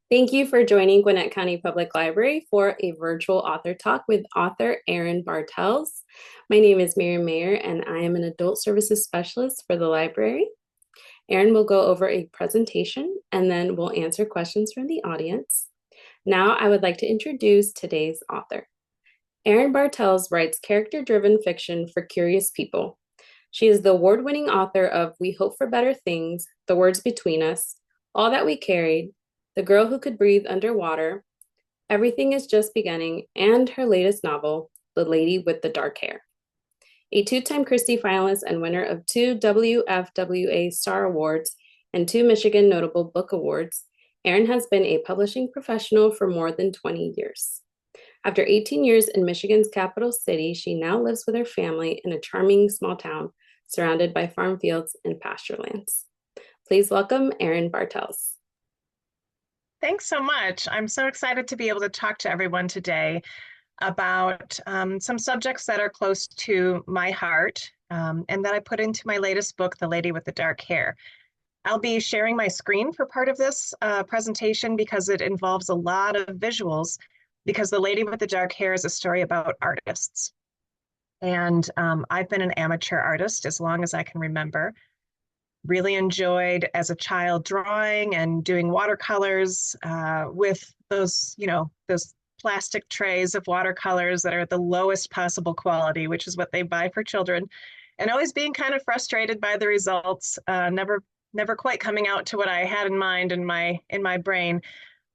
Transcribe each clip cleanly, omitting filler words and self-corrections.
Thank you for joining Gwinnett County Public Library for a virtual author talk with author Erin Bartels. My name is Mary Mayer, and I am an adult services specialist for the library. Erin will go over a presentation, and then we'll answer questions from the audience. Now, I would like to introduce today's author. Erin Bartels writes character-driven fiction for curious people. She is the award-winning author of We Hope for Better Things, The Words Between Us, All That We Carried, The Girl Who Could Breathe Underwater, Everything Is Just Beginning, and her latest novel, The Lady with the Dark Hair. A two-time Christie finalist and winner of two WFWA Star Awards and two Michigan Notable Book Awards, Erin has been a publishing professional for more than 20 years. After 18 years in Michigan's capital city, she now lives with her family in a charming small town surrounded by farm fields and pasture lands. Please welcome Erin Bartels. Thanks so much. I'm so excited to be able to talk to everyone today about some subjects that are close to my heart and that I put into my latest book, The Lady with the Dark Hair. I'll be sharing my screen for part of this presentation because it involves a lot of visuals, because The Lady with the Dark Hair is a story about artists. And I've been an amateur artist as long as I can remember. Really enjoyed as a child drawing and doing watercolors with those plastic trays of watercolors that are at the lowest possible quality, which is what they buy for children, and always being kind of frustrated by the results, never quite coming out to what I had in mind in my brain.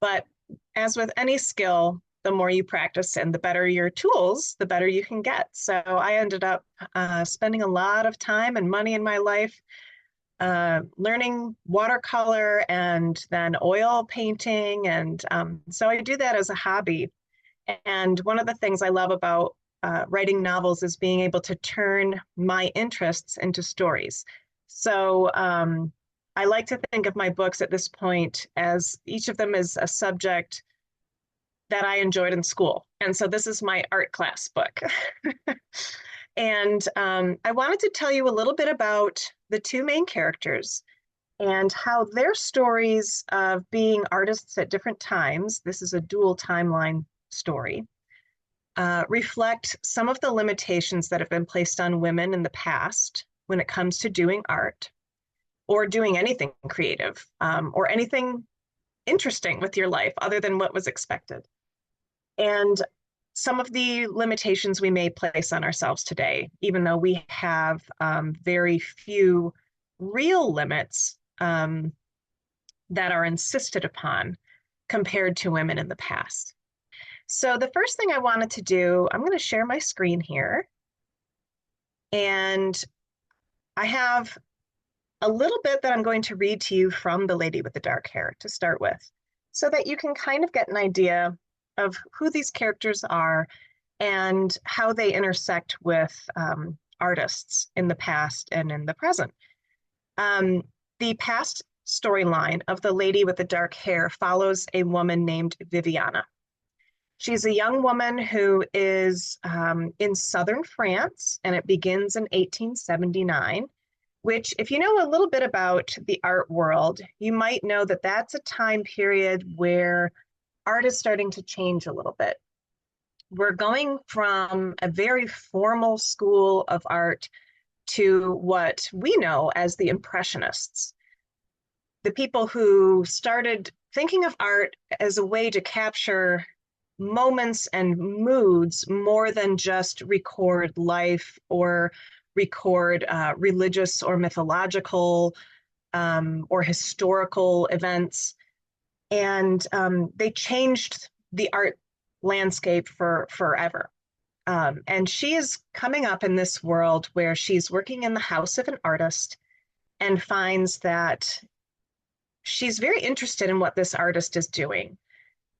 But as with any skill, the more you practice and the better your tools, the better you can get. So I ended up spending a lot of time and money in my life learning watercolor and then oil painting. And so I do that as a hobby. And one of the things I love about writing novels is being able to turn my interests into stories. So I like to think of my books at this point as each of them is a subject that I enjoyed in school. And so this is my art class book. And I wanted to tell you a little bit about the two main characters and how their stories of being artists at different times, this is a dual timeline story, reflect some of the limitations that have been placed on women in the past when it comes to doing art or doing anything creative or anything interesting with your life other than what was expected. And some of the limitations we may place on ourselves today, even though we have very few real limits that are insisted upon compared to women in the past. So the first thing I wanted to do, I'm going to share my screen here. And I have a little bit that I'm going to read to you from The Lady with the Dark Hair to start with, so that you can kind of get an idea of who these characters are and how they intersect with artists in the past and in the present. The past storyline of The Lady with the Dark Hair follows a woman named Viviana. She's a young woman who is in southern France, and it begins in 1879, which, if you know a little bit about the art world, you might know that that's a time period where art is starting to change a little bit. We're going from a very formal school of art to what we know as the Impressionists, the people who started thinking of art as a way to capture moments and moods more than just record life or record religious or mythological or historical events. And they changed the art landscape for forever. And she is coming up in this world where she's working in the house of an artist and finds that she's very interested in what this artist is doing,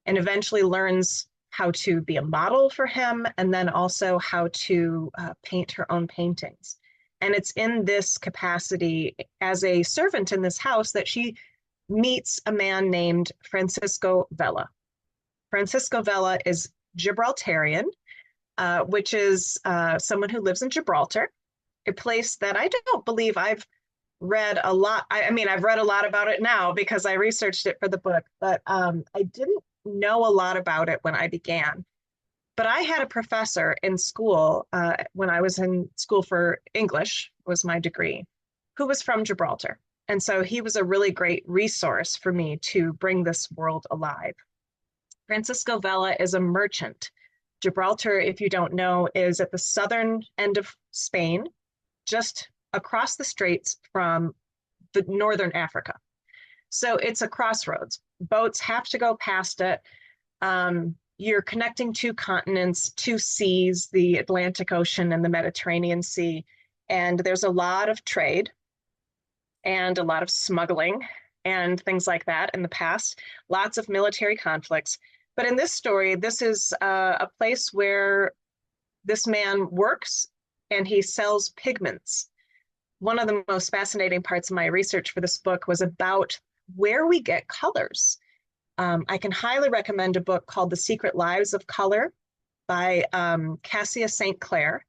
and eventually learns how to be a model for him and then also how to paint her own paintings. And it's in this capacity as a servant in this house that she meets a man named Francisco Vela. Francisco Vela is Gibraltarian, which is someone who lives in Gibraltar, a place that I don't believe I've read a lot. I mean, I've read a lot about it now because I researched it for the book, but I didn't know a lot about it when I began. But I had a professor in school when I was in school for English, was my degree, who was from Gibraltar. And so he was a really great resource for me to bring this world alive. Francisco Vela is a merchant. Gibraltar, if you don't know, is at the southern end of Spain, just across the straits from the northern Africa. So it's a crossroads. Boats have to go past it. You're connecting two continents, two seas, the Atlantic Ocean and the Mediterranean Sea. And there's a lot of trade and a lot of smuggling and things like that in the past, lots of military conflicts. But in this story, this is a place where this man works and he sells pigments. One of the most fascinating parts of my research for this book was about where we get colors. I can highly recommend a book called The Secret Lives of Color by Cassia St. Clair.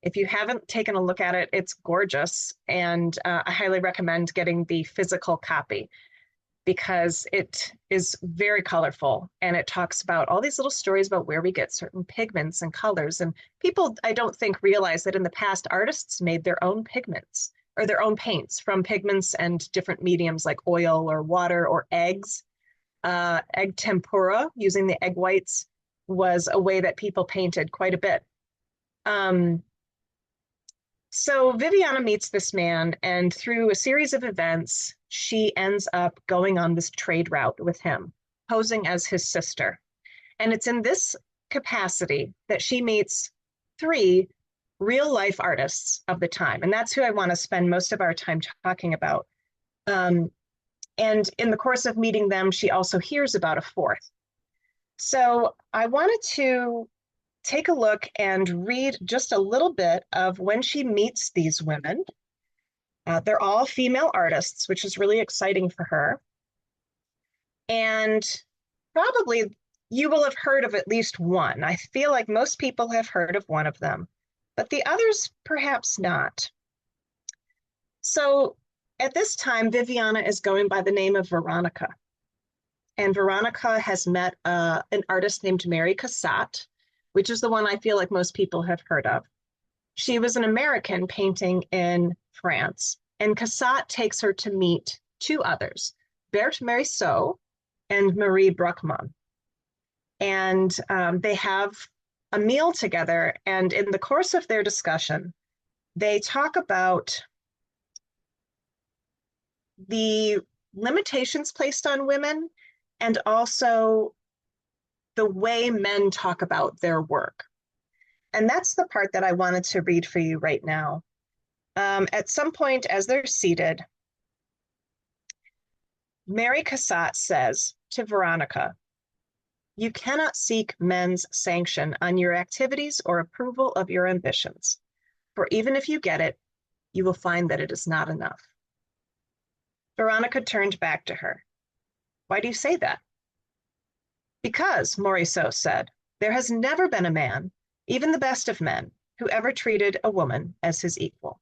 If you haven't taken a look at it, it's gorgeous. And I highly recommend getting the physical copy because it is very colorful and it talks about all these little stories about where we get certain pigments and colors. And people, I don't think, realize that in the past, artists made their own pigments or their own paints from pigments and different mediums like oil or water or eggs. Egg tempera, using the egg whites, was a way that people painted quite a bit. So Viviana meets this man, and through a series of events, she ends up going on this trade route with him, posing as his sister. And it's in this capacity that she meets three real life artists of the time. And that's who I want to spend most of our time talking about. And in the course of meeting them, she also hears about a fourth. So I wanted to take a look and read just a little bit of when she meets these women. They're all female artists, which is really exciting for her. And probably you will have heard of at least one. I feel like most people have heard of one of them, but the others perhaps not. So at this time, Viviana is going by the name of Veronica. And Veronica has met an artist named Mary Cassatt, which is the one I feel like most people have heard of. She was an American painting in France, and Cassatt takes her to meet two others, Berthe Morisot and Marie Bruckmann. And they have a meal together, and in the course of their discussion, they talk about the limitations placed on women and also the way men talk about their work. And that's the part that I wanted to read for you right now. At some point, as they're seated, Mary Cassatt says to Veronica, "You cannot seek men's sanction on your activities or approval of your ambitions, for even if you get it, you will find that it is not enough." Veronica turned back to her. "Why do you say that?" "Because," Morisot said, "there has never been a man, even the best of men, who ever treated a woman as his equal."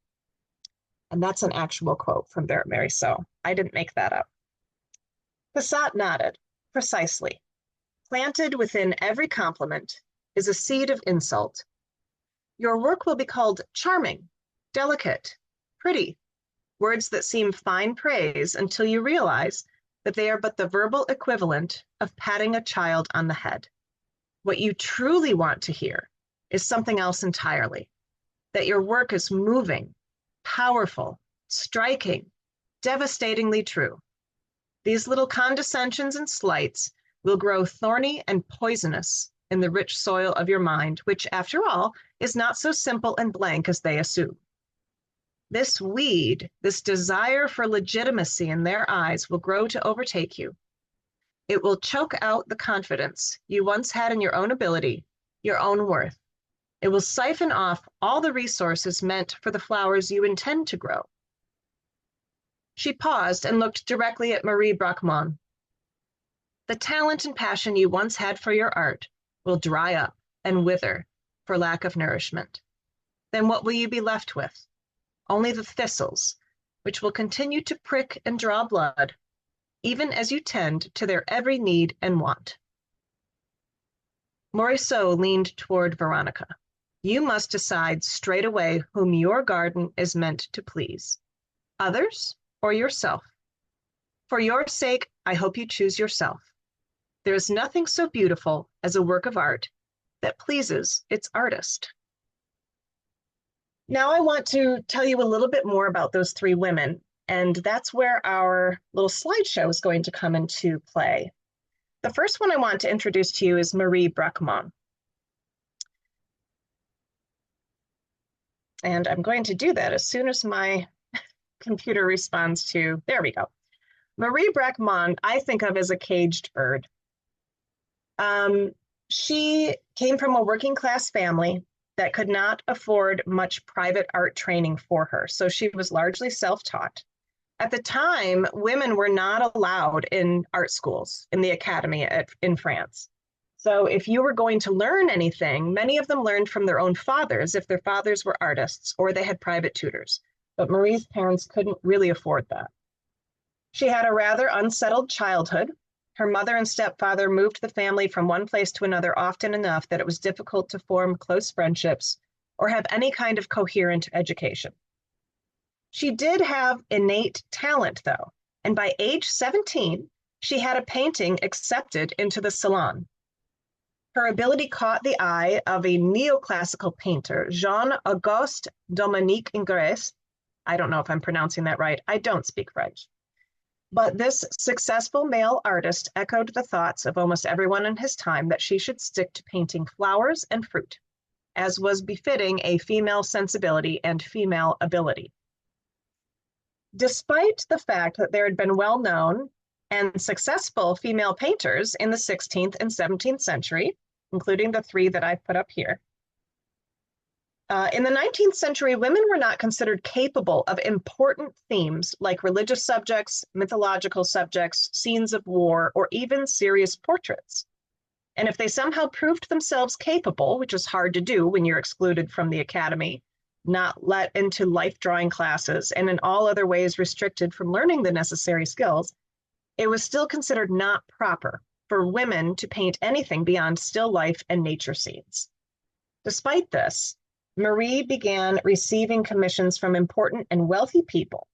And that's an actual quote from Berthe Morisot. I didn't make that up. Cassatt nodded. "Precisely. Planted within every compliment is a seed of insult. Your work will be called charming, delicate, pretty, words that seem fine praise until you realize that they are but the verbal equivalent of patting a child on the head. What you truly want to hear is something else entirely, that your work is moving, powerful, striking, devastatingly true. These little condescensions and slights will grow thorny and poisonous in the rich soil of your mind, which, after all, is not so simple and blank as they assume. This weed, this desire for legitimacy in their eyes will grow to overtake you. It will choke out the confidence you once had in your own ability, your own worth. It will siphon off all the resources meant for the flowers you intend to grow." She paused and looked directly at Marie Bruckmann. "The talent and passion you once had for your art will dry up and wither for lack of nourishment. Then what will you be left with? Only the thistles, which will continue to prick and draw blood, even as you tend to their every need and want. Morisot leaned toward Veronica. You must decide straight away whom your garden is meant to please, others or yourself. For your sake, I hope you choose yourself. There is nothing so beautiful as a work of art that pleases its artist. Now I want to tell you a little bit more about those three women, and that's where our little slideshow is going to come into play. The first one I want to introduce to you is Marie Bracquemond. And I'm going to do that as soon as my computer responds to, there we go. Marie Bracquemond, I think of as a caged bird. She came from a working class family that could not afford much private art training for her, so she was largely self-taught. At the time, women were not allowed in art schools, in the academy in France. So if you were going to learn anything, many of them learned from their own fathers, if their fathers were artists, or they had private tutors. But Marie's parents couldn't really afford that. She had a rather unsettled childhood. Her mother and stepfather moved the family from one place to another often enough that it was difficult to form close friendships or have any kind of coherent education. She did have innate talent, though, and by age 17, she had a painting accepted into the Salon. Her ability caught the eye of a neoclassical painter, Jean-Auguste Dominique Ingres. I don't know if I'm pronouncing that right. I don't speak French. But this successful male artist echoed the thoughts of almost everyone in his time that she should stick to painting flowers and fruit, as was befitting a female sensibility and female ability. Despite the fact that there had been well-known and successful female painters in the 16th and 17th century, including the three that I've put up here, in the 19th century, women were not considered capable of important themes like religious subjects, mythological subjects, scenes of war, or even serious portraits. And if they somehow proved themselves capable, which is hard to do when you're excluded from the academy, not let into life drawing classes, and in all other ways restricted from learning the necessary skills, it was still considered not proper for women to paint anything beyond still life and nature scenes. Despite this, Marie began receiving commissions from important and wealthy people.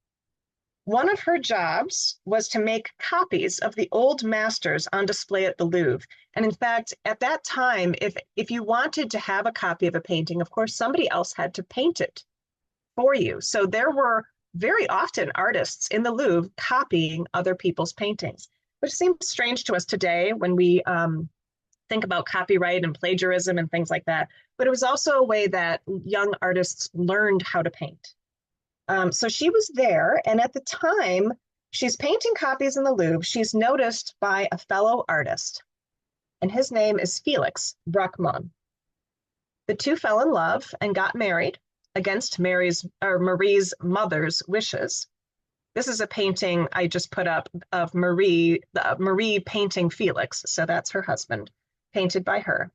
One of her jobs was to make copies of the old masters on display at the Louvre. And in fact, at that time, if you wanted to have a copy of a painting, of course, somebody else had to paint it for you. So there were very often artists in the Louvre copying other people's paintings, which seems strange to us today when we think about copyright and plagiarism and things like that. But it was also a way that young artists learned how to paint. So she was there, and at the time, she's painting copies in the Louvre. She's noticed by a fellow artist, and his name is Felix Bracquemond. The two fell in love and got married against Marie's mother's wishes. This is a painting I just put up of Marie painting Felix, so that's her husband, painted by her.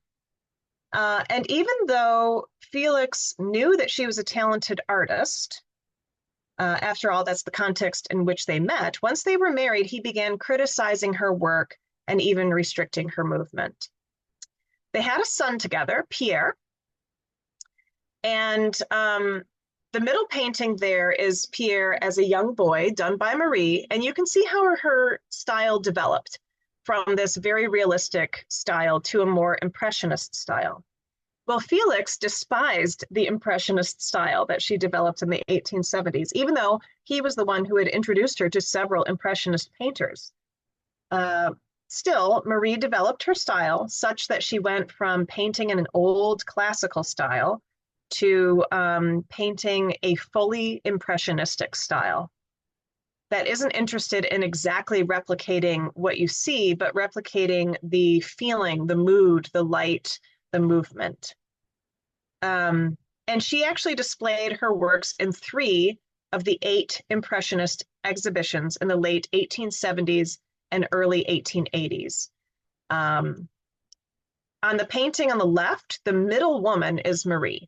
And even though Felix knew that she was a talented artist, after all, that's the context in which they met, once they were married, he began criticizing her work and even restricting her movement. They had a son together, Pierre, and the middle painting there is Pierre as a young boy, done by Marie, and you can see how her style developed from this very realistic style to a more impressionist style. Well, Felix despised the impressionist style that she developed in the 1870s, even though he was the one who had introduced her to several impressionist painters. Still, Marie developed her style such that she went from painting in an old classical style to painting a fully impressionistic style that isn't interested in exactly replicating what you see, but replicating the feeling, the mood, the light, the movement. And she actually displayed her works in 3 of the 8 Impressionist exhibitions in the late 1870s and early 1880s. On the painting on the left, the middle woman is Marie.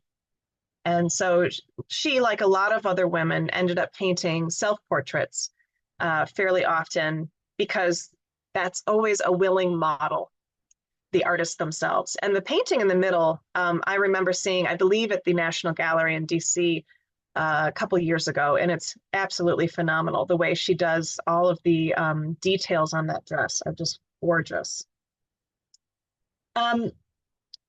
And so she, like a lot of other women, ended up painting self-portraits fairly often because that's always a willing model, the artists themselves. And the painting in the middle, I remember seeing, I believe, at the National Gallery in DC a couple years ago, and it's absolutely phenomenal. The way she does all of the details on that dress are just gorgeous. Um,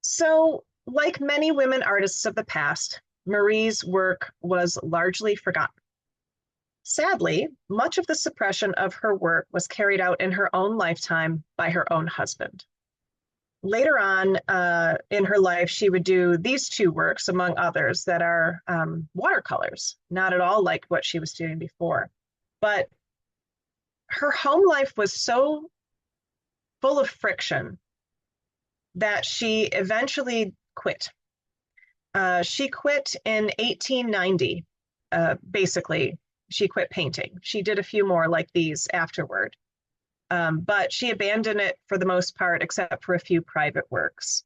so, like many women artists of the past, Marie's work was largely forgotten. Sadly, much of the suppression of her work was carried out in her own lifetime by her own husband. Later on in her life, she would do these two works, among others, that are watercolors, not at all like what she was doing before. But her home life was so full of friction that she eventually quit. She quit in 1890, basically. She quit painting. She did a few more like these afterward. But she abandoned it for the most part, except for a few private works.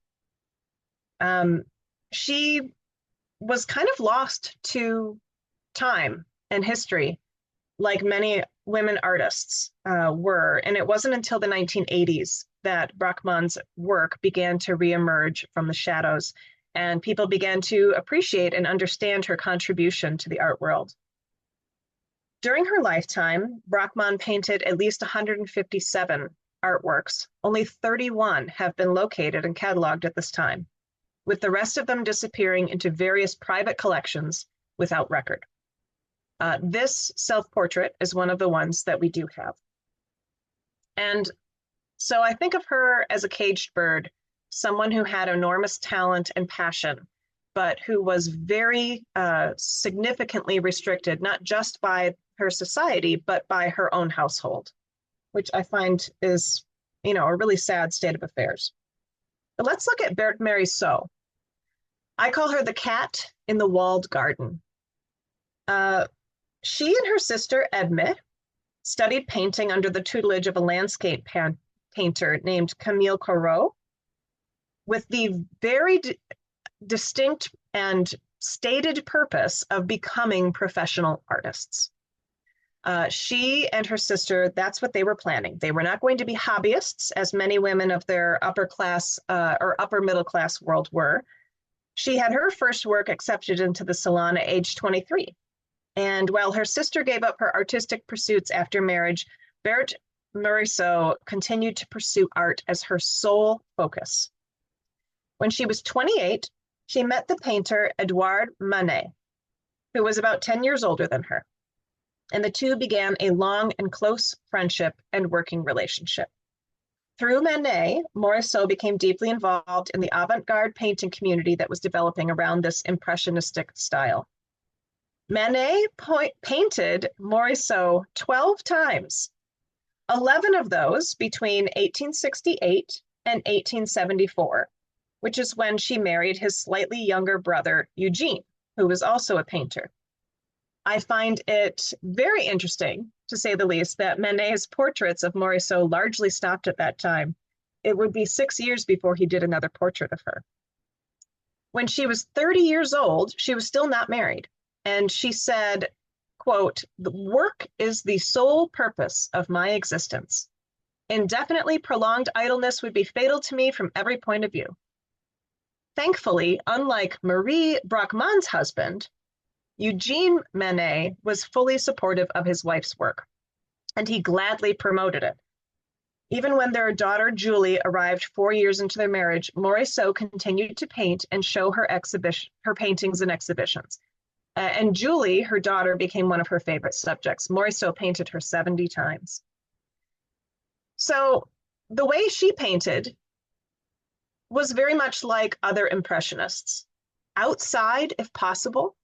She was kind of lost to time and history, like many women artists were. And it wasn't until the 1980s that Bachmann's work began to reemerge from the shadows, and people began to appreciate and understand her contribution to the art world. During her lifetime, Bachmann painted at least 157 artworks. Only 31 have been located and cataloged at this time, with the rest of them disappearing into various private collections without record. This self-portrait is one of the ones that we do have. And so I think of her as a caged bird, someone who had enormous talent and passion, but who was very significantly restricted, not just by her society, but by her own household, which I find is, a really sad state of affairs. But let's look at Berthe Morisot. I call her the cat in the walled garden. She and her sister Edme studied painting under the tutelage of a landscape painter named Camille Corot, with the very distinct and stated purpose of becoming professional artists. She and her sister, that's what they were planning. They were not going to be hobbyists, as many women of their upper class or upper middle class world were. She had her first work accepted into the salon at age 23. And while her sister gave up her artistic pursuits after marriage, Berthe Morisot continued to pursue art as her sole focus. When she was 28, she met the painter Edouard Manet, who was about 10 years older than her, and the two began a long and close friendship and working relationship. Through Manet, Morisot became deeply involved in the avant-garde painting community that was developing around this impressionistic style. Manet painted Morisot 12 times, 11 of those between 1868 and 1874, which is when she married his slightly younger brother, Eugene, who was also a painter. I find it very interesting, to say the least, that Manet's portraits of Morisot largely stopped at that time. It would be 6 years before he did another portrait of her. When she was 30 years old, she was still not married. And she said, quote, "The work is the sole purpose of my existence. Indefinitely prolonged idleness would be fatal to me from every point of view." Thankfully, unlike Marie Bachmann's husband, Eugene Manet was fully supportive of his wife's work, and he gladly promoted it. Even when their daughter Julie arrived 4 years into their marriage, Morisot continued to paint and show her paintings in exhibitions. And Julie, her daughter, became one of her favorite subjects. Morisot painted her 70 times. So the way she painted was very much like other Impressionists, outside if possible.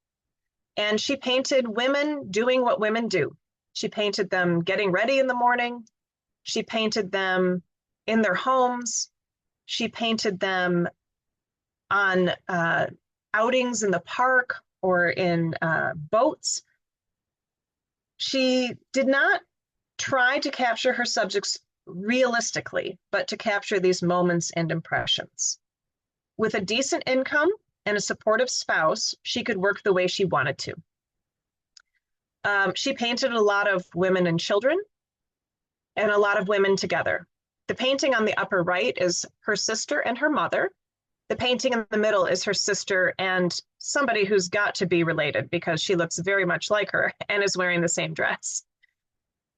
And she painted women doing what women do. She painted them getting ready in the morning. She painted them in their homes. She painted them on outings in the park or in boats. She did not try to capture her subjects realistically, but to capture these moments and impressions. With a decent income and a supportive spouse, she could work the way she wanted to. She painted a lot of women and children and a lot of women together. The painting on the upper right is her sister and her mother. The painting in the middle is her sister and somebody who's got to be related because she looks very much like her and is wearing the same dress.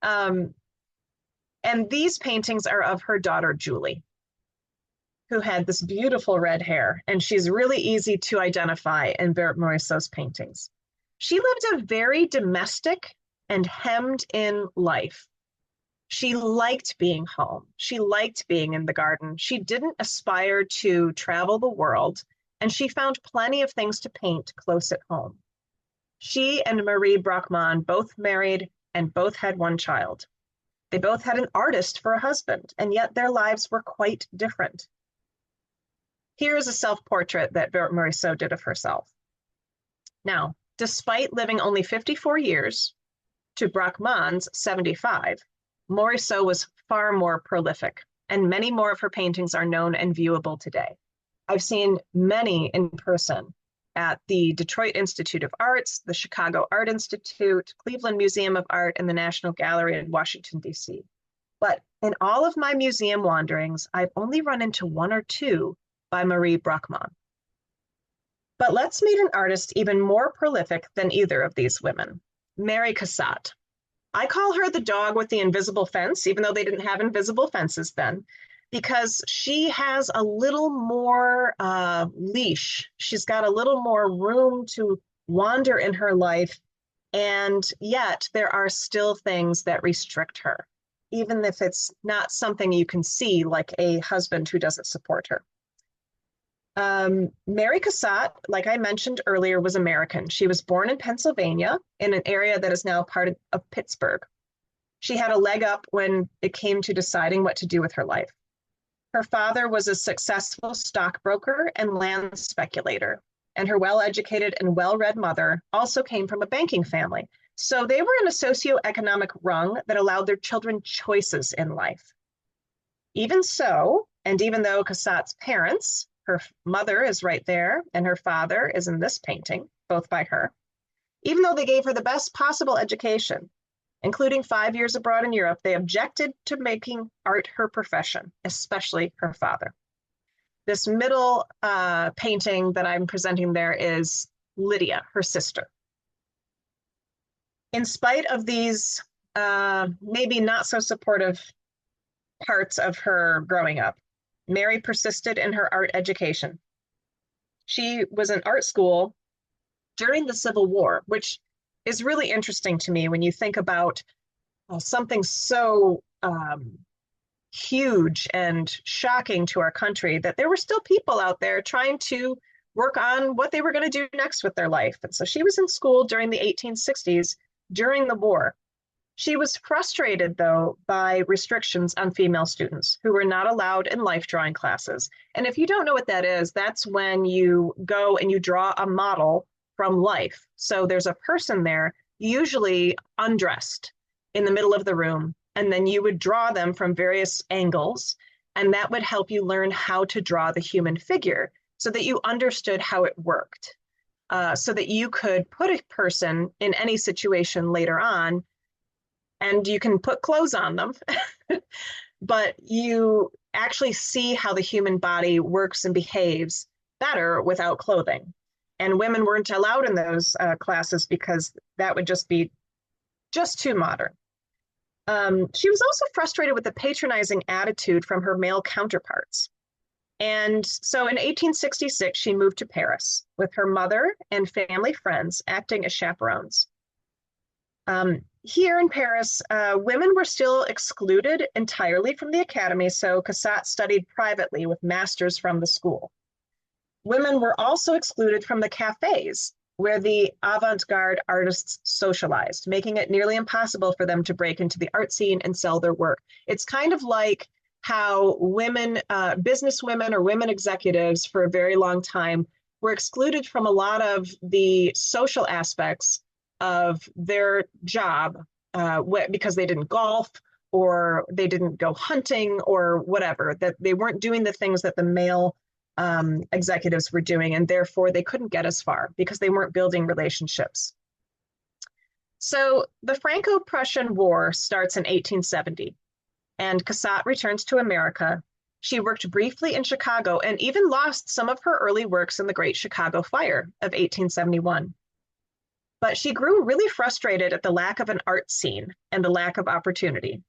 Um, and these paintings are of her daughter, Julie, who had this beautiful red hair, and she's really easy to identify in Berthe Morisot's paintings. She lived a very domestic and hemmed in life. She liked being home. She liked being in the garden. She didn't aspire to travel the world, and she found plenty of things to paint close at home. She and Marie Bracquemond both married and both had one child. They both had an artist for a husband, and yet their lives were quite different. Here is a self-portrait that Berthe Morisot did of herself. Now, despite living only 54 years to Bracquemond's 75, Morisot was far more prolific, and many more of her paintings are known and viewable today. I've seen many in person at the Detroit Institute of Arts, the Chicago Art Institute, Cleveland Museum of Art, and the National Gallery in Washington, D.C. But in all of my museum wanderings, I've only run into one or two by Marie Bracquemond. But let's meet an artist even more prolific than either of these women, Mary Cassatt. I call her the dog with the invisible fence, even though they didn't have invisible fences then, because she has a little more leash. She's got a little more room to wander in her life, and yet there are still things that restrict her, even if it's not something you can see, like a husband who doesn't support her. Mary Cassatt, like I mentioned earlier, was American. She was born in Pennsylvania in an area that is now part of Pittsburgh. She had a leg up when it came to deciding what to do with her life. Her father was a successful stockbroker and land speculator, and her well-educated and well-read mother also came from a banking family. So they were in a socioeconomic rung that allowed their children choices in life. Even so, and even though Cassatt's parents, her mother is right there, and her father is in this painting, both by her. Even though they gave her the best possible education, including 5 years abroad in Europe, they objected to making art her profession, especially her father. This middle painting that I'm presenting there is Lydia, her sister. In spite of these maybe not so supportive parts of her growing up, Mary persisted in her art education. She was in art school during the Civil War, which is really interesting to me when you think about something so huge and shocking to our country, that there were still people out there trying to work on what they were going to do next with their life. And so she was in school during the 1860s, during the war. She was frustrated, though, by restrictions on female students who were not allowed in life drawing classes. And if you don't know what that is, that's when you go and you draw a model from life. So there's a person there, usually undressed, in the middle of the room, and then you would draw them from various angles, and that would help you learn how to draw the human figure so that you understood how it worked, so that you could put a person in any situation later on, and you can put clothes on them, but you actually see how the human body works and behaves better without clothing. And women weren't allowed in those classes because that would just be just too modern. She was also frustrated with the patronizing attitude from her male counterparts. And so in 1866, she moved to Paris with her mother and family friends acting as chaperones. Here in Paris, women were still excluded entirely from the academy, so Cassatt studied privately with masters from the school. Women were also excluded from the cafes where the avant-garde artists socialized, making it nearly impossible for them to break into the art scene and sell their work. It's kind of like how women, business women or women executives for a very long time were excluded from a lot of the social aspects of their job because they didn't golf or they didn't go hunting or whatever, that they weren't doing the things that the male executives were doing, and therefore they couldn't get as far because they weren't building relationships. So the Franco-Prussian War starts in 1870, and Cassatt returns to America. She worked briefly in Chicago and even lost some of her early works in the Great Chicago Fire of 1871. But she grew really frustrated at the lack of an art scene and the lack of opportunity.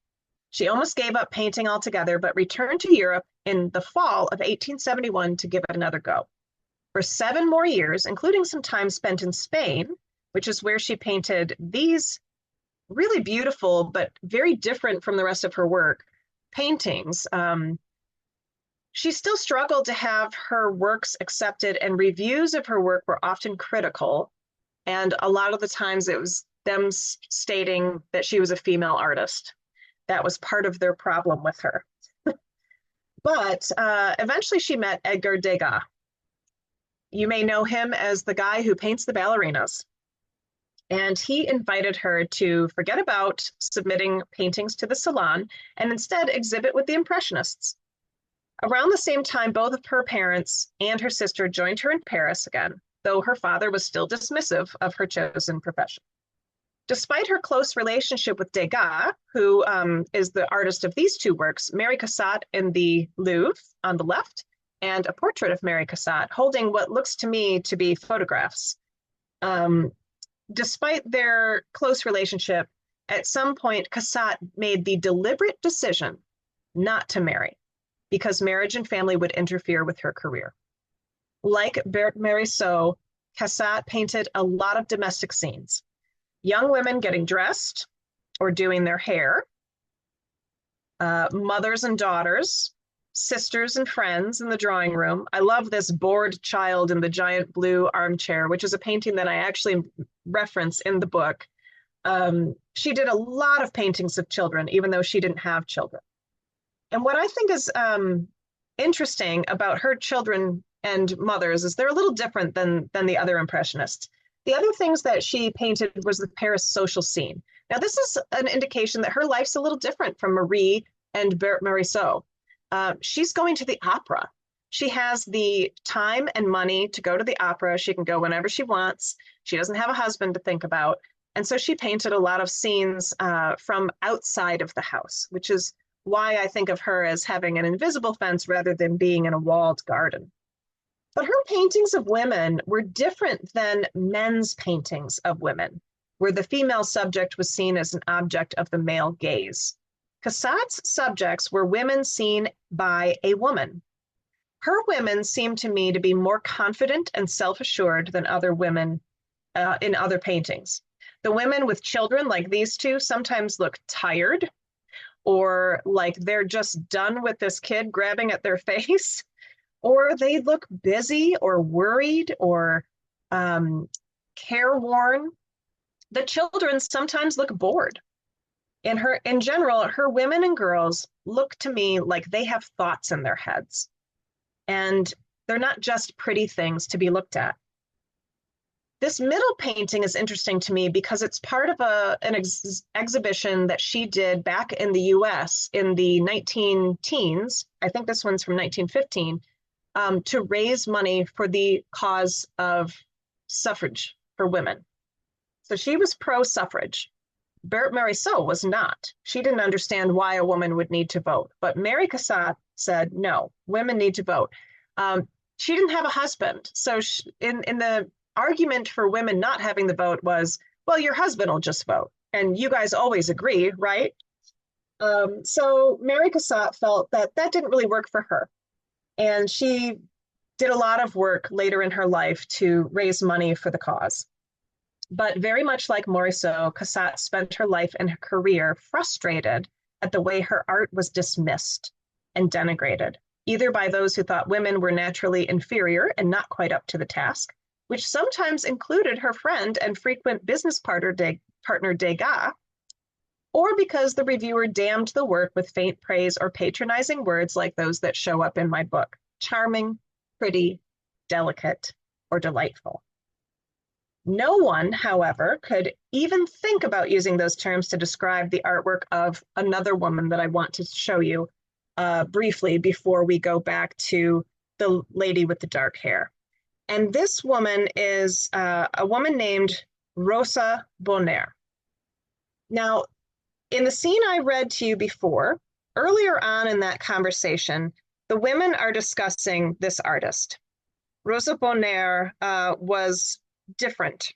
She almost gave up painting altogether, but returned to Europe in the fall of 1871 to give it another go. For 7 more years, including some time spent in Spain, which is where she painted these really beautiful, but very different from the rest of her work, paintings. She still struggled to have her works accepted, and reviews of her work were often critical. And a lot of the times it was them stating that she was a female artist. That was part of their problem with her. But eventually she met Edgar Degas. You may know him as the guy who paints the ballerinas. And he invited her to forget about submitting paintings to the Salon and instead exhibit with the Impressionists. Around the same time, both of her parents and her sister joined her in Paris again, though her father was still dismissive of her chosen profession. Despite her close relationship with Degas, who is the artist of these 2 works, Mary Cassatt in the Louvre on the left, and a portrait of Mary Cassatt holding what looks to me to be photographs. Despite their close relationship, at some point, Cassatt made the deliberate decision not to marry because marriage and family would interfere with her career. Like Berthe Morisot, Cassatt painted a lot of domestic scenes. Young women getting dressed or doing their hair, mothers and daughters, sisters and friends in the drawing room. I love this bored child in the giant blue armchair, which is a painting that I actually reference in the book. She did a lot of paintings of children, even though she didn't have children. And what I think is interesting about her children and mothers is they're a little different than the other Impressionists. The other things that she painted was the Paris social scene. Now, this is an indication that her life's a little different from Marie and Berthe Morisot. She's going to the opera. She has the time and money to go to the opera. She can go whenever she wants. She doesn't have a husband to think about. And so she painted a lot of scenes from outside of the house, which is why I think of her as having an invisible fence rather than being in a walled garden. But her paintings of women were different than men's paintings of women, where the female subject was seen as an object of the male gaze. Cassatt's subjects were women seen by a woman. Her women seemed to me to be more confident and self-assured than other women in other paintings. The women with children, like these 2, sometimes look tired or like they're just done with this kid grabbing at their face, or they look busy or worried or careworn. The children sometimes look bored. In general, her women and girls look to me like they have thoughts in their heads, and they're not just pretty things to be looked at. This middle painting is interesting to me because it's part of an exhibition that she did back in the US in the 19 teens. I think this one's from 1915, to raise money for the cause of suffrage for women. So she was pro-suffrage. Berthe Morisot was not. She didn't understand why a woman would need to vote. But Mary Cassatt said, no, women need to vote. She didn't have a husband. So in the argument for women not having the vote was, well, your husband will just vote. And you guys always agree, right? So Mary Cassatt felt that that didn't really work for her. And she did a lot of work later in her life to raise money for the cause. But very much like Morisot, Cassatt spent her life and her career frustrated at the way her art was dismissed and denigrated, either by those who thought women were naturally inferior and not quite up to the task, which sometimes included her friend and frequent business partner Degas, or because the reviewer damned the work with faint praise or patronizing words like those that show up in my book: charming, pretty, delicate, or delightful. No one, however, could even think about using those terms to describe the artwork of another woman that I want to show you briefly before we go back to the lady with the dark hair. And this woman is a woman named Rosa Bonheur. Now, in the scene I read to you before, earlier on in that conversation, the women are discussing this artist. Rosa Bonheur was different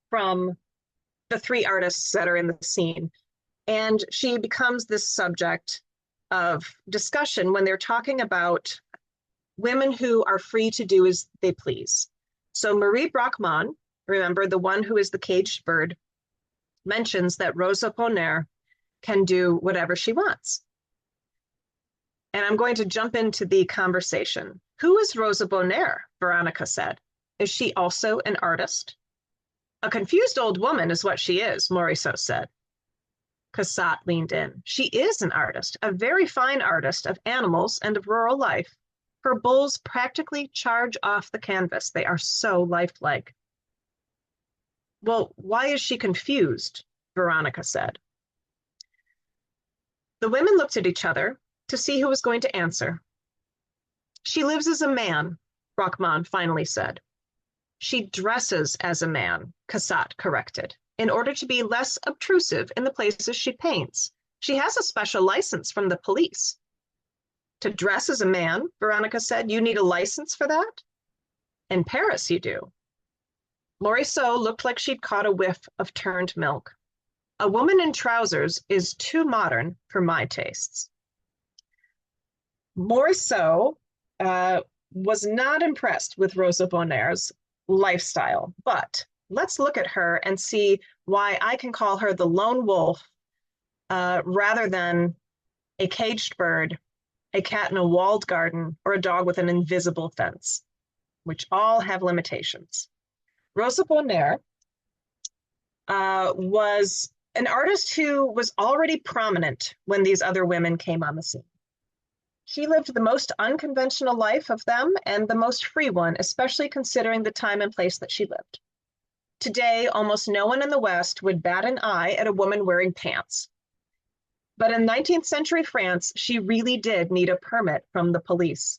from the three artists that are in the scene. And she becomes this subject of discussion when they're talking about women who are free to do as they please. So Marie Brachmann, remember the one who is the caged bird, mentions that Rosa Bonheur can do whatever she wants. And I'm going to jump into the conversation. Who is Rosa Bonheur? Veronica said. Is she also an artist? A confused old woman is what she is, Morisot said. Cassatt leaned in. She is an artist, a very fine artist of animals and of rural life. Her bulls practically charge off the canvas. They are so lifelike. Well, why is she confused? Veronica said. The women looked at each other to see who was going to answer. She lives as a man, Brachmann finally said. She dresses as a man, Cassatt corrected, in order to be less obtrusive in the places she paints. She has a special license from the police. To dress as a man, Veronica said, you need a license for that? In Paris, you do. Morisot looked like she'd caught a whiff of turned milk. A woman in trousers is too modern for my tastes. Morisot was not impressed with Rosa Bonheur's lifestyle, but let's look at her and see why I can call her the lone wolf rather than a caged bird, a cat in a walled garden, or a dog with an invisible fence, which all have limitations. Rosa Bonheur was an artist who was already prominent when these other women came on the scene. She lived the most unconventional life of them and the most free one, especially considering the time and place that she lived. Today, almost no one in the West would bat an eye at a woman wearing pants. But in 19th century France, she really did need a permit from the police.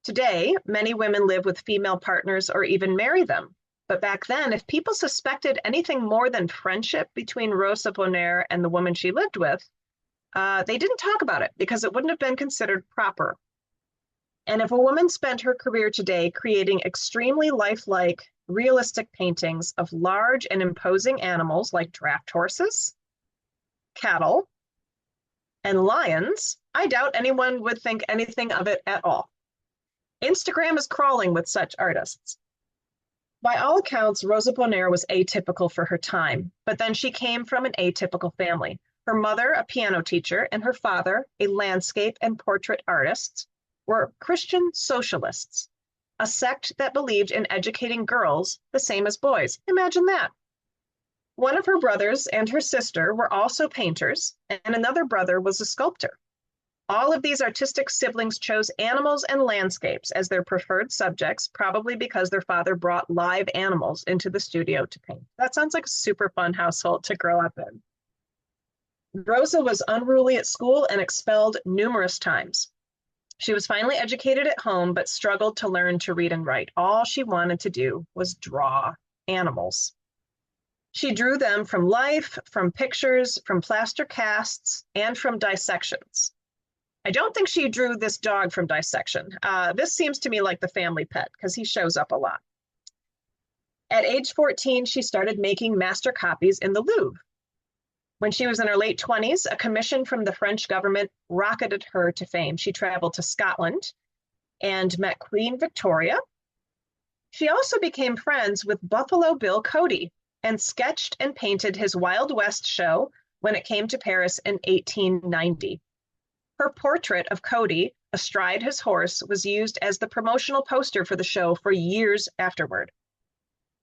Today, many women live with female partners or even marry them. But back then, if people suspected anything more than friendship between Rosa Bonheur and the woman she lived with, they didn't talk about it because it wouldn't have been considered proper. And if a woman spent her career today creating extremely lifelike, realistic paintings of large and imposing animals like draft horses, cattle, and lions, I doubt anyone would think anything of it at all. Instagram is crawling with such artists. By all accounts, Rosa Bonheur was atypical for her time, but then she came from an atypical family. Her mother, a piano teacher, and her father, a landscape and portrait artist, were Christian socialists, a sect that believed in educating girls the same as boys. Imagine that. One of her brothers and her sister were also painters, and another brother was a sculptor. All of these artistic siblings chose animals and landscapes as their preferred subjects, probably because their father brought live animals into the studio to paint. That sounds like a super fun household to grow up in. Rosa was unruly at school and expelled numerous times. She was finally educated at home, but struggled to learn to read and write. All she wanted to do was draw animals. She drew them from life, from pictures, from plaster casts, and from dissections. I don't think she drew this dog from dissection. This seems to me like the family pet because he shows up a lot. At age 14, she started making master copies in the Louvre. When she was in her late 20s, a commission from the French government rocketed her to fame. She traveled to Scotland and met Queen Victoria. She also became friends with Buffalo Bill Cody and sketched and painted his Wild West show when it came to Paris in 1890. Her portrait of Cody, astride his horse, was used as the promotional poster for the show for years afterward.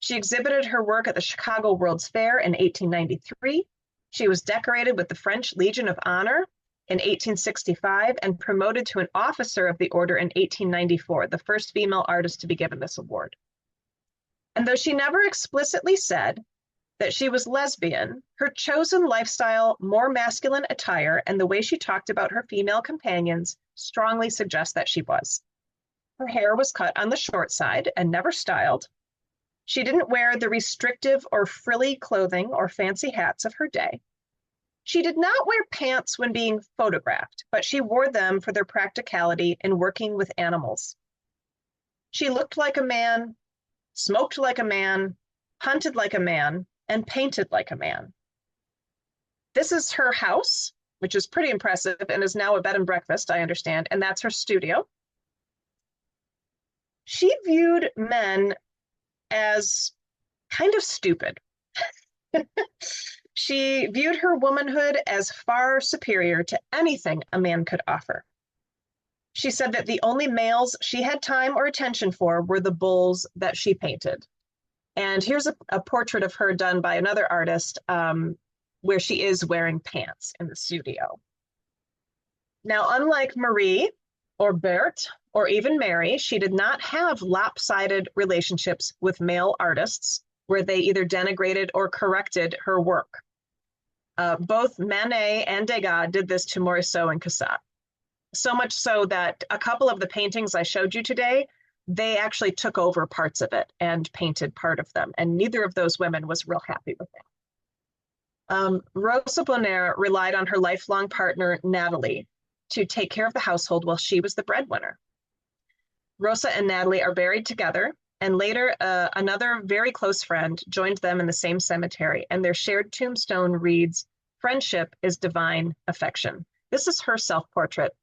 She exhibited her work at the Chicago World's Fair in 1893. She was decorated with the French Legion of Honor in 1865 and promoted to an officer of the order in 1894, the first female artist to be given this award. And though she never explicitly said that she was lesbian, her chosen lifestyle, more masculine attire, and the way she talked about her female companions strongly suggest that she was. Her hair was cut on the short side and never styled. She didn't wear the restrictive or frilly clothing or fancy hats of her day. She did not wear pants when being photographed, but she wore them for their practicality in working with animals. She looked like a man, smoked like a man, hunted like a man, and painted like a man. This is her house, which is pretty impressive and is now a bed and breakfast, I understand, and that's her studio. She viewed men as kind of stupid. She viewed her womanhood as far superior to anything a man could offer. She said that the only males she had time or attention for were the bulls that she painted. And here's a portrait of her done by another artist where she is wearing pants in the studio. Now, unlike Marie or Bert or even Mary, she did not have lopsided relationships with male artists where they either denigrated or corrected her work. Both Manet and Degas did this to Morisot and Cassatt. So much so that a couple of the paintings I showed you today, they actually took over parts of it and painted part of them. And neither of those women was real happy with that. Rosa Bonheur relied on her lifelong partner, Natalie, to take care of the household while she was the breadwinner. Rosa and Natalie are buried together, and later another very close friend joined them in the same cemetery, and their shared tombstone reads, "Friendship is divine affection." This is her self-portrait.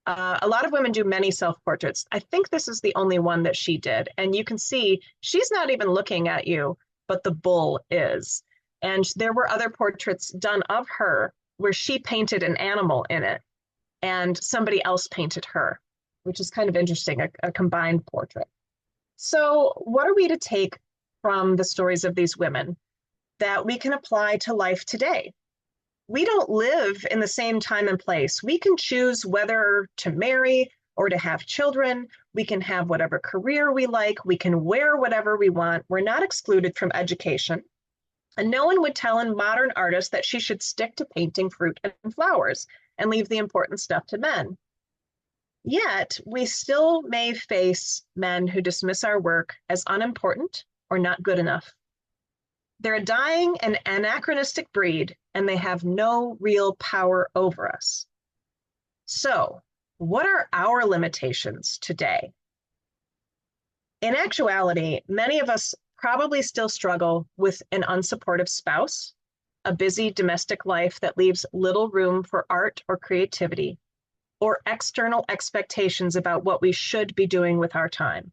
A lot of women do many self-portraits. I think this is the only one that she did. And you can see she's not even looking at you, but the bull is. And there were other portraits done of her where she painted an animal in it and somebody else painted her, which is kind of interesting, a combined portrait. So what are we to take from the stories of these women that we can apply to life today? We don't live in the same time and place. We can choose whether to marry or to have children. We can have whatever career we like. We can wear whatever we want. We're not excluded from education. And no one would tell a modern artist that she should stick to painting fruit and flowers and leave the important stuff to men. Yet, we still may face men who dismiss our work as unimportant or not good enough. They're a dying and anachronistic breed, and they have no real power over us. So, what are our limitations today? In actuality, many of us probably still struggle with an unsupportive spouse, a busy domestic life that leaves little room for art or creativity, or external expectations about what we should be doing with our time.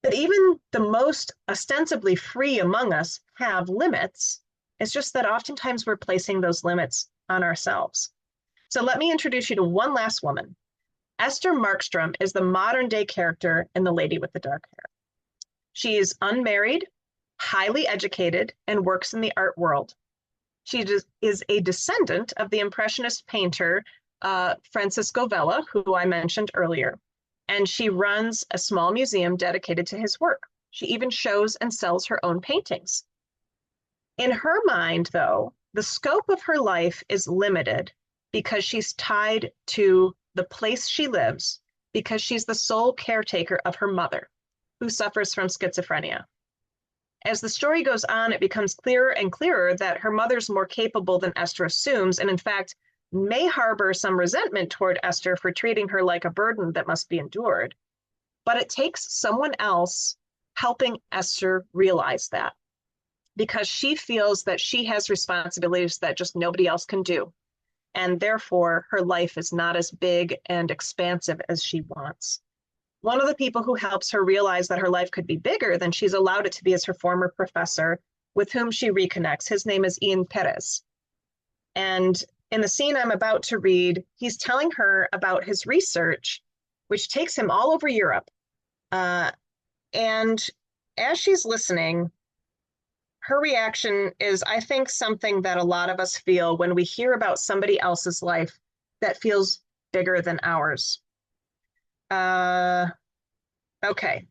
But even the most ostensibly free among us have limits. It's just that oftentimes we're placing those limits on ourselves. So let me introduce you to one last woman. Esther Markstrom is the modern day character in The Lady with the Dark Hair. She is unmarried, highly educated, and works in the art world. She is a descendant of the Impressionist painter Francisco Vela, who I mentioned earlier, and she runs a small museum dedicated to his work. She even shows and sells her own paintings. In her mind, though, the scope of her life is limited because she's tied to the place she lives, because she's the sole caretaker of her mother, who suffers from schizophrenia. As the story goes on, it becomes clearer and clearer that her mother's more capable than Esther assumes, and in fact, may harbor some resentment toward Esther for treating her like a burden that must be endured. But it takes someone else helping Esther realize that, because she feels that she has responsibilities that just nobody else can do. And therefore, her life is not as big and expansive as she wants. One of the people who helps her realize that her life could be bigger than she's allowed it to be is her former professor, with whom she reconnects. His name is Ian Perez. And in the scene I'm about to read, he's telling her about his research, which takes him all over Europe. And as she's listening, her reaction is, I think, something that a lot of us feel when we hear about somebody else's life that feels bigger than ours. Okay.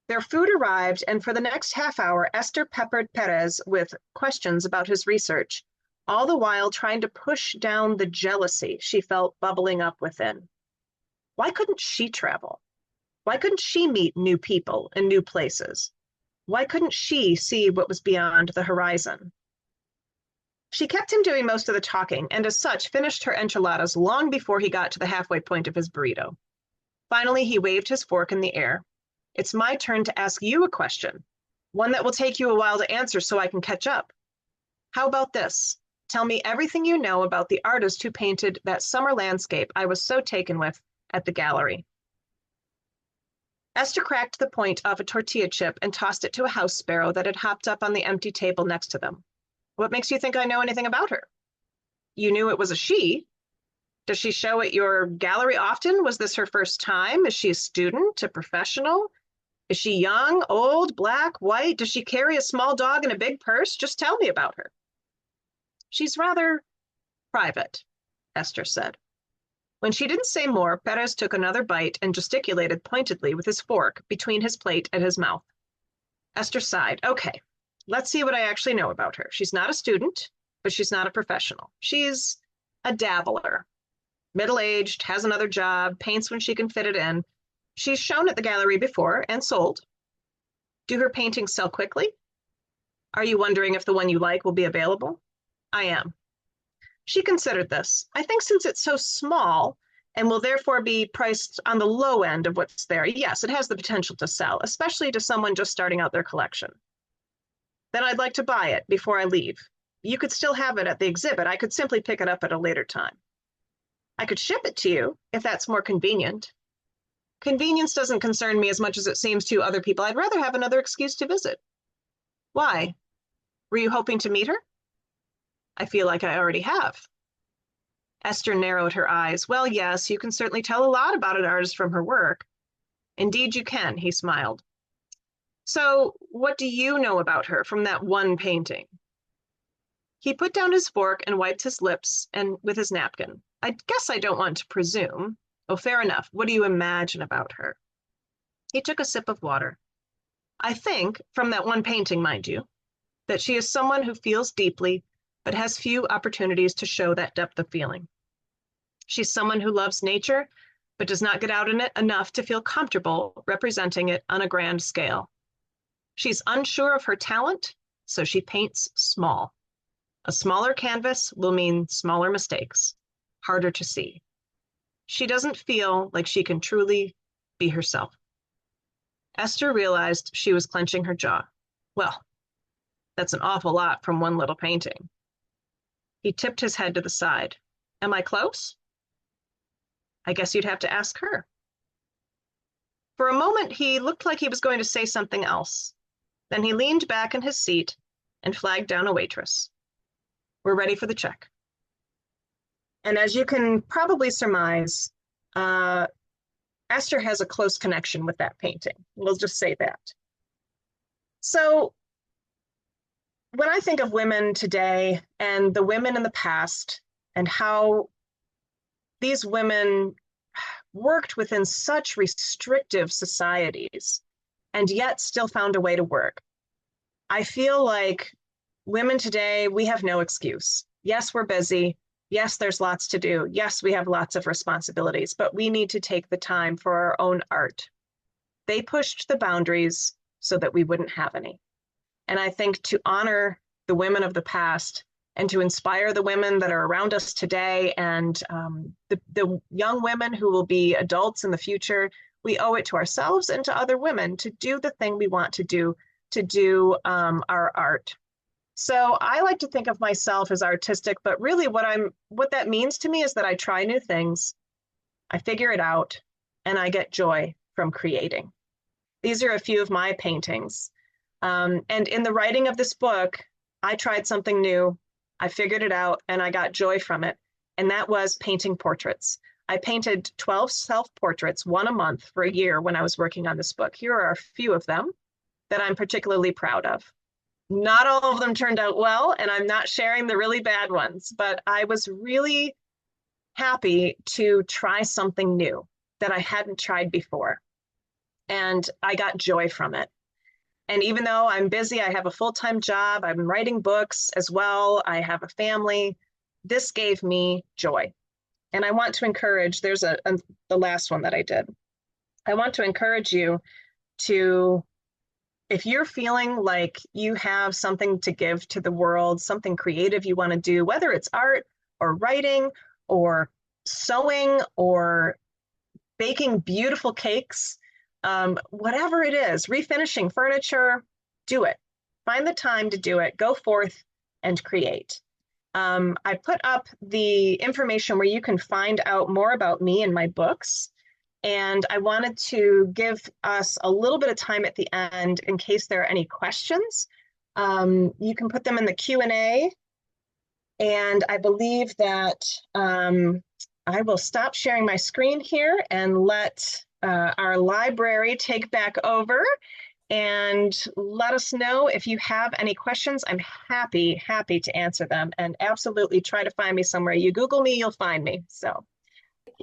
Their food arrived, and for the next half hour, Esther peppered Perez with questions about his research, all the while trying to push down the jealousy she felt bubbling up within. Why couldn't she travel? Why couldn't she meet new people in new places? Why couldn't she see what was beyond the horizon? She kept him doing most of the talking, and as such, finished her enchiladas long before he got to the halfway point of his burrito. Finally, he waved his fork in the air. It's my turn to ask you a question, one that will take you a while to answer so I can catch up. How about this? Tell me everything you know about the artist who painted that summer landscape I was so taken with at the gallery. Esther cracked the point off a tortilla chip and tossed it to a house sparrow that had hopped up on the empty table next to them. What makes you think I know anything about her? You knew it was a she. Does she show at your gallery often? Was this her first time? Is she a student, a professional? Is she young, old, black, white? Does she carry a small dog and a big purse? Just tell me about her. She's rather private, Esther said. When she didn't say more, Perez took another bite and gesticulated pointedly with his fork between his plate and his mouth. Esther sighed. Okay, let's see what I actually know about her. She's not a student, but she's not a professional. She's a dabbler. Middle-aged, has another job, paints when she can fit it in. She's shown at the gallery before and sold. Do her paintings sell quickly? Are you wondering if the one you like will be available? I am. She considered this. I think since it's so small and will therefore be priced on the low end of what's there, yes, it has the potential to sell, especially to someone just starting out their collection. Then I'd like to buy it before I leave. You could still have it at the exhibit. I could simply pick it up at a later time. I could ship it to you if that's more convenient. Convenience doesn't concern me as much as it seems to other people. I'd rather have another excuse to visit. Why? Were you hoping to meet her? I feel like I already have. Esther narrowed her eyes. Well, yes, you can certainly tell a lot about an artist from her work. Indeed you can, he smiled. So, what do you know about her from that one painting? He put down his fork and wiped his lips and with his napkin. I guess I don't want to presume. Oh, fair enough. What do you imagine about her? He took a sip of water. I think, from that one painting, mind you, that she is someone who feels deeply, but has few opportunities to show that depth of feeling. She's someone who loves nature, but does not get out in it enough to feel comfortable representing it on a grand scale. She's unsure of her talent, so she paints small. A smaller canvas will mean smaller mistakes, harder to see. She doesn't feel like she can truly be herself. Esther realized she was clenching her jaw. Well, that's an awful lot from one little painting. He tipped his head to the side. Am I close? I guess you'd have to ask her. For a moment, he looked like he was going to say something else. Then he leaned back in his seat and flagged down a waitress. We're ready for the check. And as you can probably surmise, Esther has a close connection with that painting. We'll just say that. So when I think of women today and the women in the past and how these women worked within such restrictive societies and yet still found a way to work, I feel like women today, we have no excuse. Yes, we're busy. Yes, there's lots to do. Yes, we have lots of responsibilities, but we need to take the time for our own art. They pushed the boundaries so that we wouldn't have any. And I think to honor the women of the past and to inspire the women that are around us today and the young women who will be adults in the future, we owe it to ourselves and to other women to do the thing we want to do our art. So I like to think of myself as artistic, but really what that means to me is that I try new things, I figure it out, and I get joy from creating. These are a few of my paintings. And in the writing of this book, I tried something new, I figured it out, and I got joy from it. And that was painting portraits. I painted 12 self-portraits, one a month for a year when I was working on this book. Here are a few of them that I'm particularly proud of. Not all of them turned out well, and I'm not sharing the really bad ones, but I was really happy to try something new that I hadn't tried before. And I got joy from it. And even though I'm busy, I have a full-time job, I'm writing books as well, I have a family, this gave me joy. And I want to encourage, there's the last one that I did. I want to encourage you to, if you're feeling like you have something to give to the world, something creative you want to do, whether it's art or writing or sewing or baking beautiful cakes, whatever it is, refinishing furniture, do it. Find the time to do it. Go forth and create. I put up the information where you can find out more about me and my books. And I wanted to give us a little bit of time at the end in case there are any questions. You can put them in the Q&A. And I believe that I will stop sharing my screen here and let our library take back over and let us know if you have any questions. I'm happy to answer them, and absolutely try to find me somewhere. You Google me, you'll find me. So,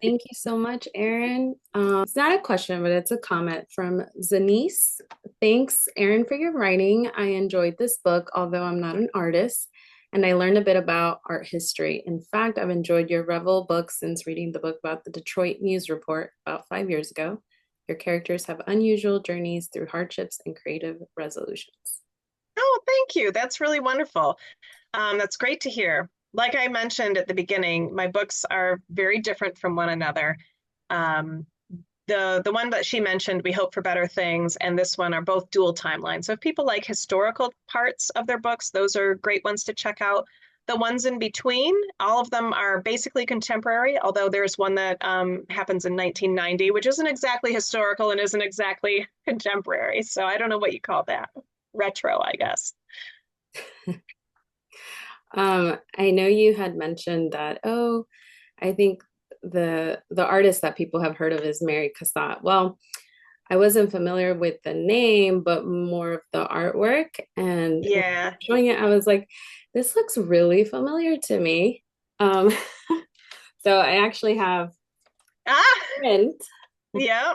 Thank you so much, Erin. It's not a question, but it's a comment from Zanice. Thanks, Erin, for your writing. I enjoyed this book, although I'm not an artist, and I learned a bit about art history. In fact, I've enjoyed your Revel book since reading the book about the Detroit News Report about 5 years ago. Your characters have unusual journeys through hardships and creative resolutions. oh, thank you. That's really wonderful. That's great to hear. Like I mentioned at the beginning, my books are very different from one another. Um, the one that she mentioned, We Hope for Better Things, and this one are both dual timelines. So if people like historical parts of their books, those are great ones to check out. The ones in between, all of them are basically contemporary, although there's one that happens in 1990, which isn't exactly historical and isn't exactly contemporary. So I don't know what you call that. Retro, I guess. I know you had mentioned that, oh, I think the artist that people have heard of is Mary Cassatt. Well, I wasn't familiar with the name, but more of the artwork. And when Yeah. showing it, I was like, this looks really familiar to me. Um, so I actually have Ah, print. yeah.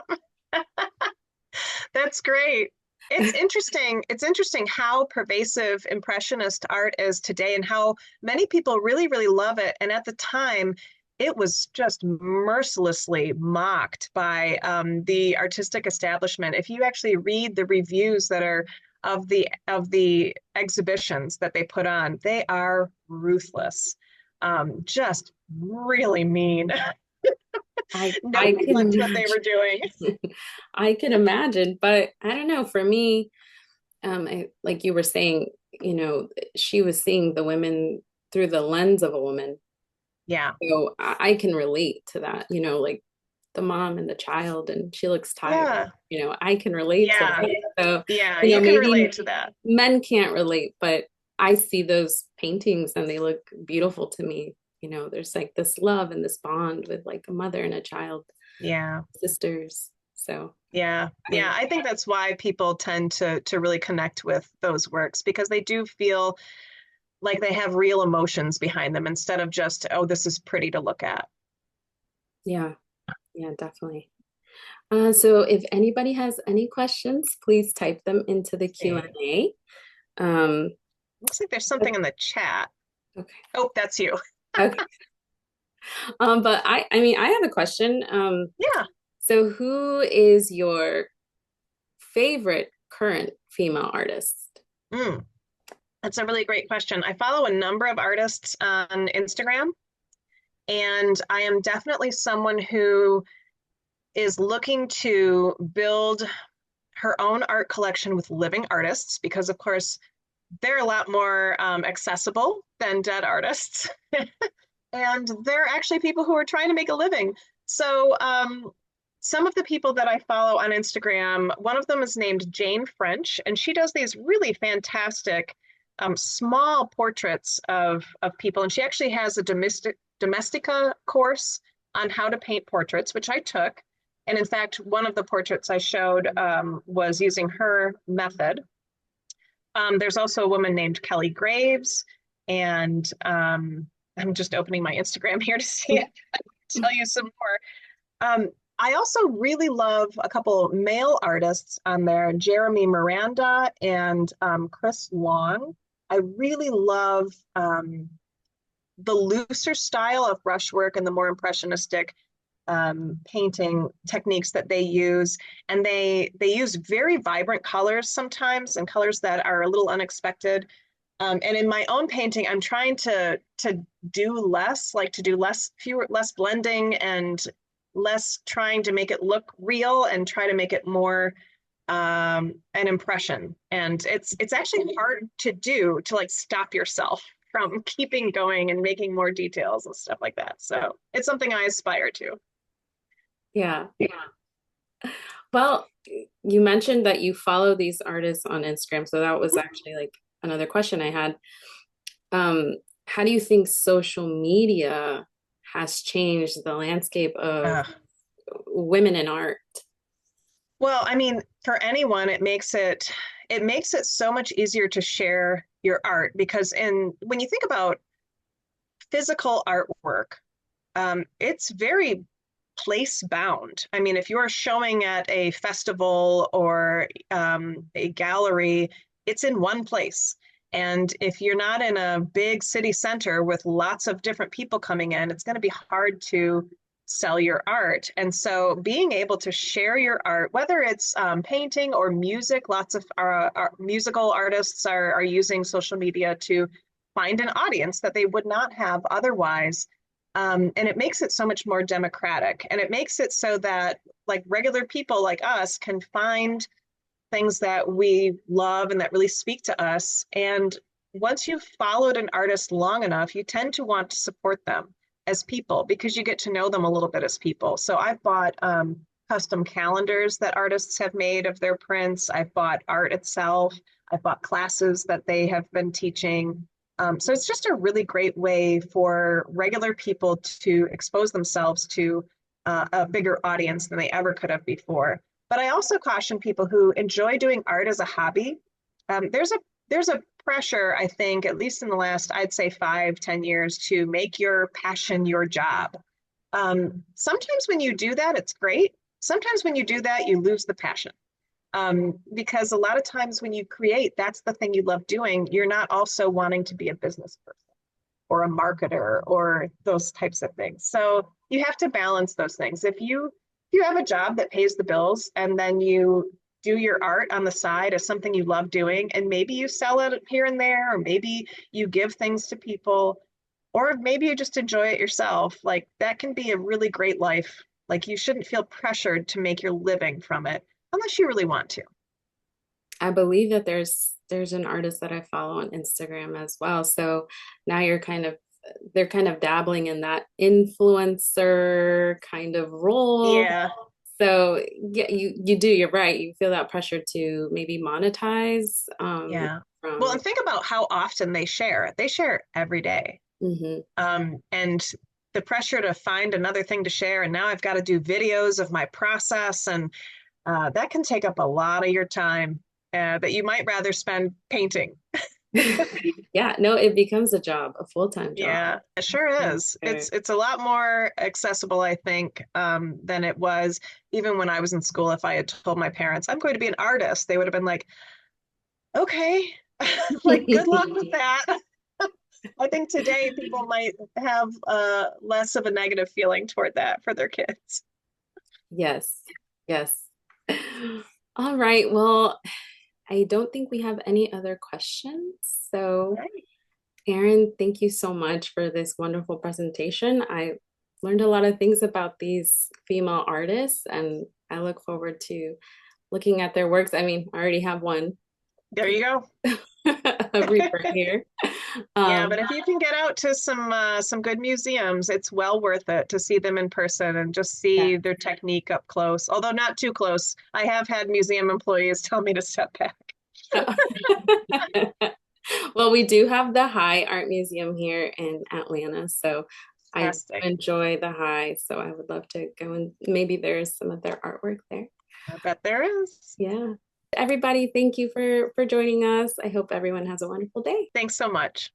That's great. It's interesting. It's interesting how pervasive Impressionist art is today and how many people really love it. And at the time, it was just mercilessly mocked by the artistic establishment. If you actually read the reviews that are of the exhibitions that they put on, they are ruthless, just really mean. I Nobody can liked what they were imagine. doing. I can imagine, but I don't know. For me, like you were saying, she was seeing the women through the lens of a woman. Yeah. So I can relate to that, like the mom and the child, and she looks tired. Yeah. I can relate to Yeah. that. So, Yeah, you can relate maybe to that. men can't relate, but I see those paintings and they look beautiful to me. There's like this love and this bond with like a mother and a child, Yeah. sisters. So Yeah. I, Yeah, I think that's why people tend to really connect with those works because they do feel like they have real emotions behind them instead of just, oh, this is pretty to look at. yeah, yeah, definitely. So if anybody has any questions, please type them into the See. Q&A. Um, Looks like there's something in the chat. okay. Oh, that's you. Okay. But I mean, I have a question. Yeah. So who is your favorite current female artist? Mm, that's a really great question. I follow a number of artists on Instagram, and I am definitely someone who is looking to build her own art collection with living artists because, of course, they're a lot more accessible than dead artists. And they're actually people who are trying to make a living. So, some of the people that I follow on Instagram, one of them is named Jane French, and she does these really fantastic small portraits of people. And she actually has a domestica course on how to paint portraits, which I took. And in fact, one of the portraits I showed was using her method. There's also a woman named Kelly Graves, and I'm just opening my Instagram here to see if I can tell you some more. I also really love a couple male artists on there, Jeremy Miranda and Chris Long. I really love the looser style of brushwork and the more impressionistic. painting techniques that they use, and they use very vibrant colors sometimes, and colors that are a little unexpected. And in my own painting, I'm trying to do less, like to do less blending and less trying to make it look real and try to make it more an impression. And it's actually hard to do, to like stop yourself from keeping going and making more details and stuff like that. So it's something I aspire to. Yeah. Well, you mentioned that you follow these artists on Instagram, so that was actually like another question I had. How do you think social media has changed the landscape of Uh, women in art? well, I mean, for anyone, it makes it so much easier to share your art, because when you think about physical artwork, it's very place bound. I mean, if you're showing at a festival or a gallery, it's in one place. And if you're not in a big city center with lots of different people coming in, it's going to be hard to sell your art. And so being able to share your art, whether it's painting or music, lots of musical artists are using social media to find an audience that they would not have otherwise. And it makes it so much more democratic. And it makes it so that like regular people like us can find things that we love and that really speak to us. And once you've followed an artist long enough, you tend to want to support them as people because you get to know them a little bit as people. So I've bought custom calendars that artists have made of their prints. I've bought art itself. I've bought classes that they have been teaching. So it's just a really great way for regular people to expose themselves to a bigger audience than they ever could have before. But I also caution people who enjoy doing art as a hobby. There's a pressure, I think, at least in the last, I'd say 5, 10 years, to make your passion your job. Sometimes when you do that, it's great. Sometimes when you do that, you lose the passion. Because a lot of times when you create, that's the thing you love doing. You're not also wanting to be a business person or a marketer or those types of things. So you have to balance those things. If you have a job that pays the bills and then you do your art on the side as something you love doing, and maybe you sell it here and there, or maybe you give things to people, or maybe you just enjoy it yourself, like that can be a really great life. Like you shouldn't feel pressured to make your living from it unless you really want to. I believe that there's an artist that I follow on Instagram as well. So now they're kind of dabbling in that influencer kind of role. Yeah. So yeah, you're right. You feel that pressure to maybe monetize Yeah. Well, from and think about how often they share. They share every day. mhm. And the pressure to find another thing to share. And now I've got to do videos of my process. And that can take up a lot of your time that you might rather spend painting. Yeah, no, it becomes a job, a full-time job. Yeah, it sure For is. sure. It's a lot more accessible, I think, than it was even when I was in school. If I had told my parents I'm going to be an artist, they would have been like, okay, like good luck with that. I think today people might have less of a negative feeling toward that for their kids. Yes, yes. All right. Well, I don't think we have any other questions. All So, right. Erin, thank you so much for this wonderful presentation. I learned a lot of things about these female artists, and I look forward to looking at their works. I mean, I already have one There you go. a Reaper here. Yeah, Um, but if you can get out to some good museums, it's well worth it to see them in person and just yeah. see their technique up close. Although not too close. I have had museum employees tell me to step back. Well, we do have the High Art Museum here in Atlanta, so I Fantastic. enjoy the High, so I would love to go and maybe there's some of their artwork there. I bet there is. Yeah. Everybody, thank you for joining us. I hope everyone has a wonderful day. Thanks so much.